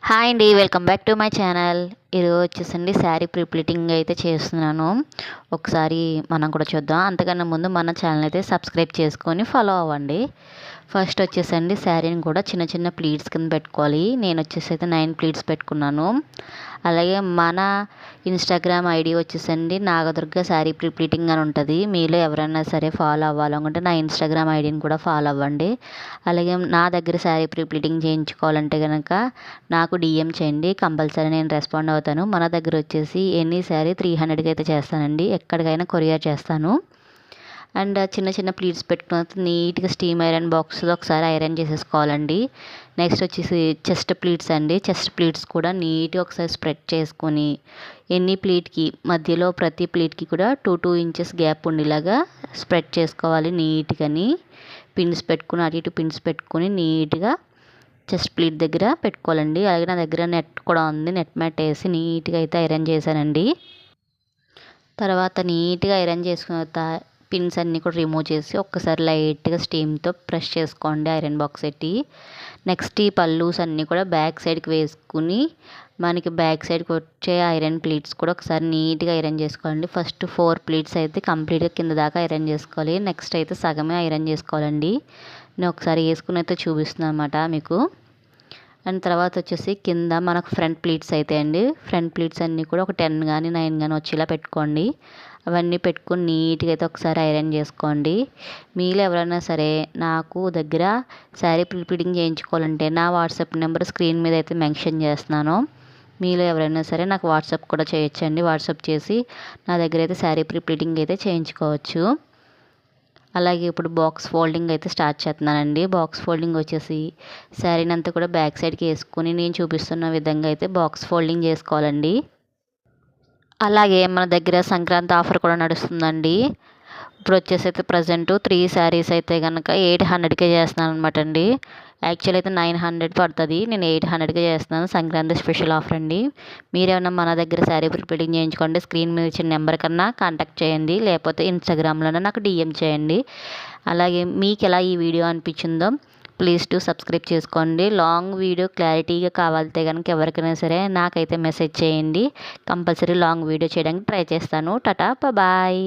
Hi అండి, welcome back to my channel. ఈరోజు వచ్చేసండి శారీ ప్రిప్లిటింగ్ అయితే చేస్తున్నాను. ఒకసారి మనం కూడా చూద్దాం. అంతకన్నా ముందు మన ఛానల్ అయితే సబ్స్క్రైబ్ చేసుకొని ఫాలో అవ్వండి. ఫస్ట్ వచ్చేసండి శారీని కూడా చిన్న చిన్న ప్లీట్స్ కింద పెట్టుకోవాలి. నేను వచ్చేసి అయితే 9 ప్లీట్స్ పెట్టుకున్నాను. అలాగే మన ఇన్స్టాగ్రామ్ ఐడి వచ్చేసండి నాగదుర్గ శారీ ప్రిప్లిటింగ్ అని ఉంటుంది. మీలో ఎవరైనా సరే ఫాలో అవ్వాలనుకుంటే నా ఇన్స్టాగ్రామ్ ఐడిని కూడా ఫాలో అవ్వండి. అలాగే నా దగ్గర శారీ ప్రిప్లిటింగ్ చేయించుకోవాలంటే కనుక నాకు డిఎం చేయండి, కంపల్సరీ నేను రెస్పాండ్ అవుతాను. మన దగ్గర వచ్చేసి ఎనీ శారీ 300కి అయితే చేస్తానండి. ఎక్కడికైనా కొరియర్ చేస్తాను. అండ్ చిన్న చిన్న ప్లీట్స్ పెట్టుకున్న నీట్గా స్టీమ్ ఐరన్ బాక్స్లో ఒకసారి ఐరన్ చేసేసుకోవాలండి. నెక్స్ట్ వచ్చేసి చెస్ట్ ప్లీట్స్ అండి. చెస్ట్ ప్లీట్స్ కూడా నీట్గా ఒకసారి స్ప్రెడ్ చేసుకొని ఎన్ని ప్లీట్కి మధ్యలో ప్రతి ప్లీట్కి కూడా 2 ఇంచెస్ గ్యాప్ ఉండేలాగా స్ప్రెడ్ చేసుకోవాలి నీట్గాని. పిన్స్ పెట్టుకుని అటు ఇటు పిన్స్ పెట్టుకొని నీట్గా చెస్ట్ ప్లీట్ దగ్గర పెట్టుకోవాలండి. అలాగే నా దగ్గర నెట్ కూడా ఉంది. నెట్ మ్యాట్ వేసి నీట్గా అయితే ఐరన్ చేశానండి. తర్వాత నీట్గా ఐరన్ చేసుకున్న పిన్స్ అన్నీ కూడా రిమూవ్ చేసి ఒక్కసారి లైట్గా స్టీమ్తో ప్రెస్ చేసుకోండి ఐరన్ బాక్స్ పెట్టి. నెక్స్ట్ ఈ పల్లూస్ అన్నీ కూడా బ్యాక్ సైడ్కి వేసుకుని మనకి బ్యాక్ సైడ్కి వచ్చే ఐరన్ ప్లీట్స్ కూడా ఒకసారి నీట్గా ఐరన్ చేసుకోవాలండి. ఫస్ట్ 4 ప్లీట్స్ అయితే కంప్లీట్గా కింద దాకా ఐరన్ చేసుకోవాలి. నెక్స్ట్ అయితే సగమే ఐరన్ చేసుకోవాలండి. నేను ఒకసారి వేసుకుని అయితే చూపిస్తున్నాను అన్నమాట మీకు. అండ్ తర్వాత వచ్చేసి కింద మనకు ఫ్రంట్ ప్లీట్స్ అయితే అండి, ఫ్రంట్ ప్లీట్స్ అన్నీ కూడా ఒక 10 కానీ 9 కానీ వచ్చేలా పెట్టుకోండి. అవన్నీ పెట్టుకుని నీట్గా అయితే ఒకసారి ఐరన్ చేసుకోండి. మీలో ఎవరైనా సరే నాకు దగ్గర శారీ ప్రిప్లిటింగ్ చేయించుకోవాలంటే నా వాట్సాప్ నెంబర్ స్క్రీన్ మీద అయితే మెన్షన్ చేస్తున్నాను. మీలో ఎవరైనా సరే నాకు వాట్సాప్ కూడా చేయొచ్చండి. వాట్సాప్ చేసి నా దగ్గర అయితే శారీ ప్రిప్లిటింగ్ అయితే చేయించుకోవచ్చు. అలాగే ఇప్పుడు బాక్స్ ఫోల్డింగ్ అయితే స్టార్ట్ చేస్తున్నానండి. బాక్స్ ఫోల్డింగ్ వచ్చేసి శారీని అంతా కూడా బ్యాక్ సైడ్కి వేసుకుని నేను చూపిస్తున్న విధంగా అయితే బాక్స్ ఫోల్డింగ్ చేసుకోవాలండి. అలాగే మన దగ్గర సంక్రాంతి ఆఫర్ కూడా నడుస్తుందండి. ఇప్పుడు వచ్చేసి అయితే ప్రజెంట్ 3 శారీస్ అయితే కనుక 800కే చేస్తున్నాను అనమాట అండి. యాక్చువల్ అయితే 900 పడుతుంది, నేను 800కే చేస్తున్నాను. సంక్రాంతి స్పెషల్ ఆఫర్ అండి. మీరేమన్నా మన దగ్గర శారీ ప్రిప్లిటింగ్ చేయించుకోండి, స్క్రీన్ మీద ఇచ్చిన నెంబర్ కన్నా కాంటాక్ట్ చేయండి, లేకపోతే ఇన్స్టాగ్రామ్లోనే నాకు డిఎం చేయండి. అలాగే మీకు ఎలా ఈ వీడియో అనిపించిందో ప్లీజ్ టు సబ్స్క్రైబ్ చేసుకోండి. లాంగ్ వీడియో క్లారిటీగా కావాలితే కనుక ఎవరికైనా సరే నాకైతే మెసేజ్ చేయండి. కంపల్సరీ లాంగ్ వీడియో చేయడానికి ట్రై చేస్తాను. టాటా బాయ్.